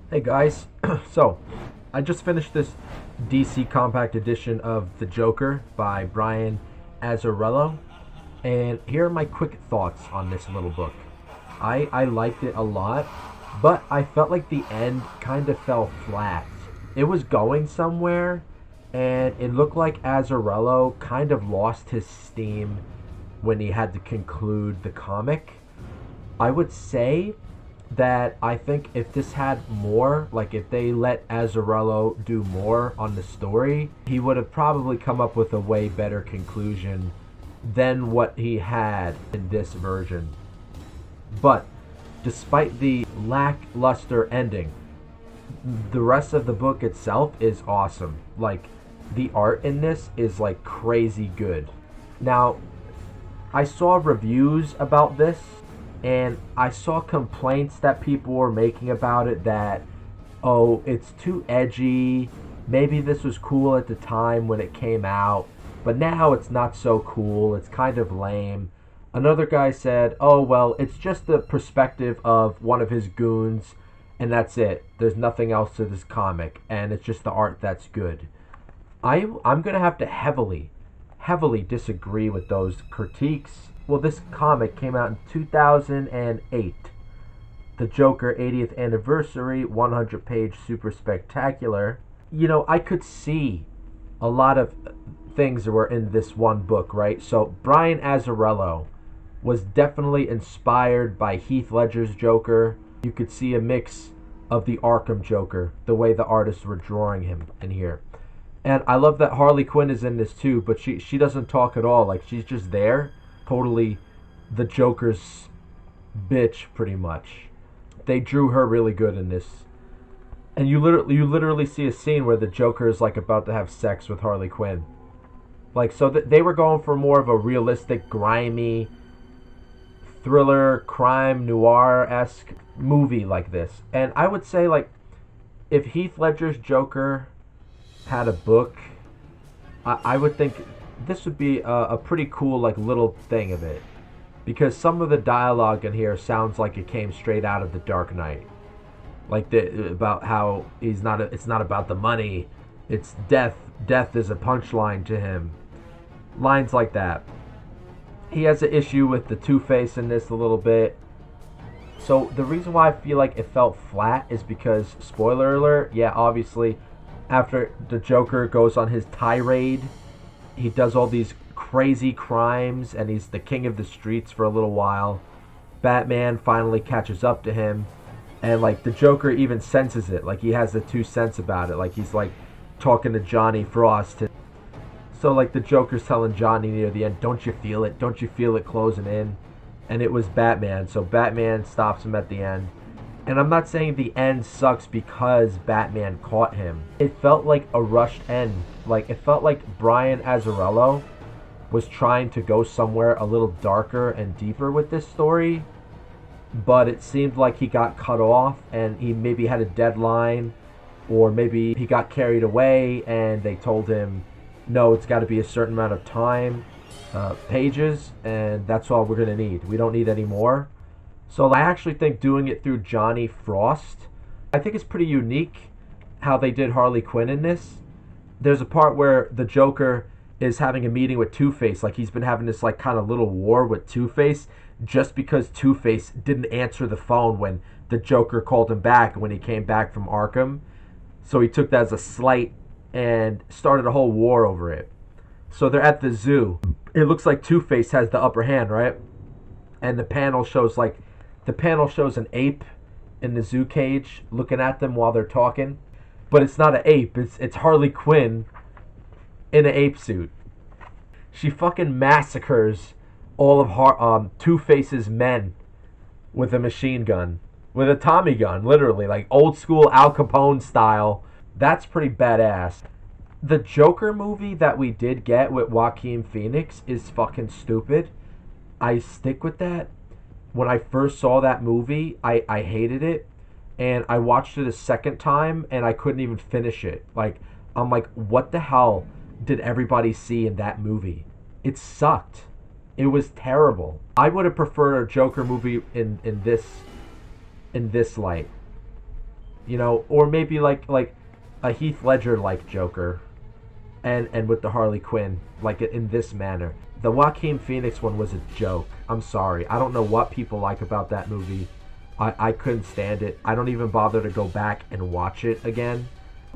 Hey guys, so I just finished this DC Compact Edition of The Joker by Brian Azzarello, and here are my quick thoughts on this little book. I liked it a lot, but I felt like the end kind of fell flat. It was going somewhere, and it looked like Azzarello kind of lost his steam when he had to conclude the comic. I would say that I think if this had more, like if they let Azzarello do more on the story, he would have probably come up with a way better conclusion than what he had in this version. But despite the lackluster ending, the rest of the book itself is awesome. Like, the art in this is like crazy good. Now, I saw reviews about this, and I saw complaints that people were making about it that, oh, it's too edgy. Maybe this was cool at the time when it came out, but now it's not so cool. It's kind of lame. Another guy said, oh, well, it's just the perspective of one of his goons, and that's it. There's nothing else to this comic, and it's just the art that's good. I'm going to have to heavily disagree with those critiques. Well, this comic came out in 2008. The Joker 80th Anniversary, 100-page super spectacular. You know, I could see a lot of things that were in this one book, right? So, Brian Azzarello was definitely inspired by Heath Ledger's Joker. You could see a mix of the Arkham Joker, the way the artists were drawing him in here. And I love that Harley Quinn is in this too, but she doesn't talk at all. Like, she's just there, totally the Joker's bitch, pretty much. They drew her really good in this. And you literally see a scene where the Joker is like about to have sex with Harley Quinn. Like, so they were going for more of a realistic, grimy, thriller, crime, noir-esque movie like this. And I would say, like, if Heath Ledger's Joker had a book, I would think this would be a pretty cool, like, little thing of it, because some of the dialogue in here sounds like it came straight out of The Dark Knight, like about how it's not about the money, it's death is a punchline to him, lines like that. He has an issue with the Two-Face in this a little bit. So the reason why I feel like it felt flat is because, spoiler alert, yeah, obviously after the Joker goes on his tirade, he does all these crazy crimes, and he's the king of the streets for a little while. Batman finally catches up to him, and, like, the Joker even senses it. Like, he has the 2 cents about it. Like, he's, like, talking to Johnny Frost. So, like, the Joker's telling Johnny near the end, don't you feel it? Don't you feel it closing in? And it was Batman. So Batman stops him at the end. And I'm not saying the end sucks because Batman caught him. It felt like a rushed end. Like, it felt like Brian Azzarello was trying to go somewhere a little darker and deeper with this story, but it seemed like he got cut off, and he maybe had a deadline, or maybe he got carried away and they told him, no, it's got to be a certain amount of time, pages, and that's all we're going to need. We don't need any more. So I actually think doing it through Johnny Frost, I think it's pretty unique how they did Harley Quinn in this. There's a part where the Joker is having a meeting with Two-Face, like he's been having this, like, kind of little war with Two-Face just because Two-Face didn't answer the phone when the Joker called him back when he came back from Arkham. So he took that as a slight and started a whole war over it. So they're at the zoo. It looks like Two-Face has the upper hand, right? And the panel shows an ape in the zoo cage looking at them while they're talking. But it's not an ape. It's Harley Quinn in an ape suit. She fucking massacres all of Two-Face's men with a machine gun. With a Tommy gun, literally. Like old school Al Capone style. That's pretty badass. The Joker movie that we did get with Joaquin Phoenix is fucking stupid. I stick with that. When I first saw that movie, I hated it. And I watched it a second time, and I couldn't even finish it. Like, I'm like, what the hell did everybody see in that movie? It sucked. It was terrible. I would have preferred a Joker movie in this light. or maybe like a Heath Ledger like Joker, and with the Harley Quinn, like in this manner. The Joaquin Phoenix one was a joke. I'm sorry. I don't know what people like about that movie. I couldn't stand it. I don't even bother to go back and watch it again.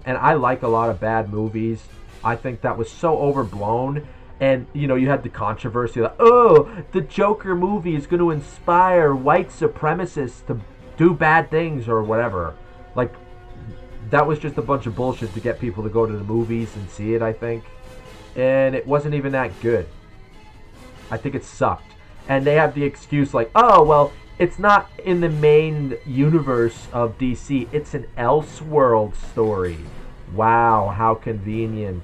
And I like a lot of bad movies. I think that was so overblown. And, you had the controversy like, oh, the Joker movie is going to inspire white supremacists to do bad things or whatever. Like, that was just a bunch of bullshit to get people to go to the movies and see it, I think. And it wasn't even that good. I think it sucked. And they have the excuse like, oh, well, it's not in the main universe of DC. It's an Elseworld story. Wow, how convenient.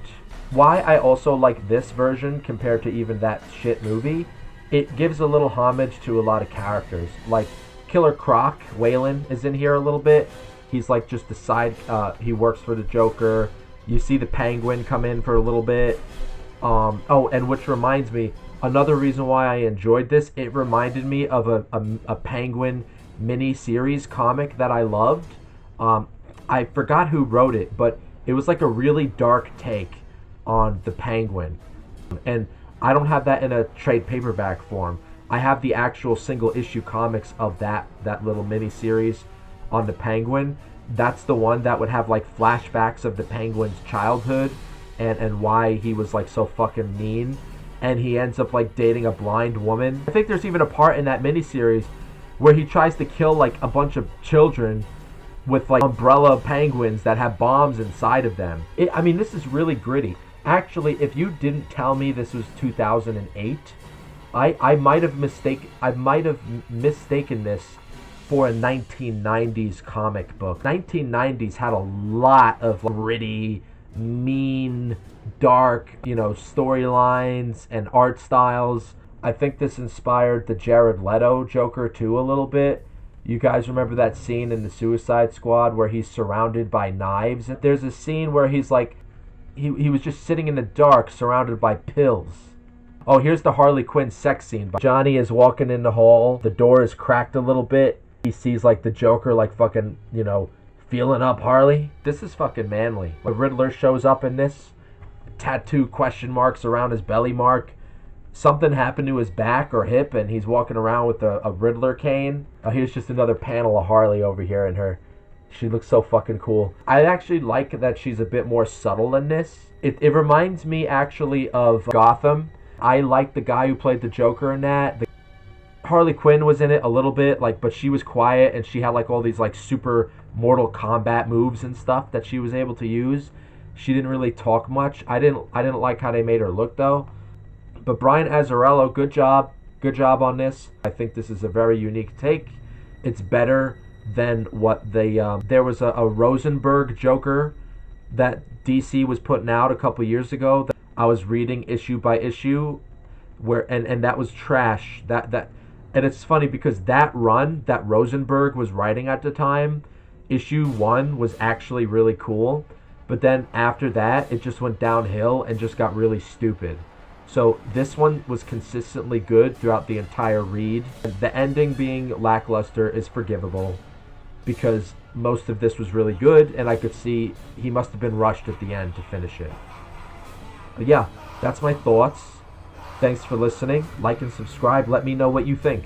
Why I also like this version compared to even that shit movie, it gives a little homage to a lot of characters. Like Killer Croc, Waylon, is in here a little bit. He's like just the side, he works for the Joker. You see the Penguin come in for a little bit. Oh, and which reminds me, another reason why I enjoyed this, it reminded me of a Penguin mini-series comic that I loved. I forgot who wrote it, but it was like a really dark take on the Penguin. And I don't have that in a trade paperback form. I have the actual single issue comics of that little mini-series on the Penguin. That's the one that would have like flashbacks of the Penguin's childhood and why he was like so fucking mean. And he ends up like dating a blind woman. I think there's even a part in that miniseries where he tries to kill like a bunch of children with like umbrella penguins that have bombs inside of them. I mean, this is really gritty. Actually, if you didn't tell me this was 2008, I might have mistaken this for a 1990s comic book. 1990s had a lot of gritty, mean, dark, storylines and art styles. I think this inspired the Jared Leto Joker too a little bit. You guys remember that scene in the Suicide Squad where he's surrounded by knives? There's a scene where he's like, he was just sitting in the dark surrounded by pills. Oh, here's the Harley Quinn sex scene. Johnny is walking in the hall. The door is cracked a little bit. He sees like the Joker like fucking, feeling up Harley. This is fucking manly. The Riddler shows up in this. Tattoo question marks around his belly mark. Something happened to his back or hip and he's walking around with a Riddler cane. Here's just another panel of Harley over here in her. She looks so fucking cool. I actually like that she's a bit more subtle in this. It reminds me actually of Gotham. I like the guy who played the Joker in that. Harley Quinn was in it a little bit, but she was quiet and she had like all these like super Mortal Kombat moves and stuff that she was able to use. She didn't really talk much. I didn't like how they made her look though. But Brian Azzarello, good job on this. I think this is a very unique take. It's better than what there was a Rosenberg Joker that DC was putting out a couple years ago that I was reading issue by issue, and that was trash. And it's funny because that run that Rosenberg was writing at the time, issue 1 was actually really cool, but then after that it just went downhill and just got really stupid. So this one was consistently good throughout the entire read. The ending being lackluster is forgivable because most of this was really good and I could see he must have been rushed at the end to finish it. But yeah, that's my thoughts. Thanks for listening. Like and subscribe. Let me know what you think.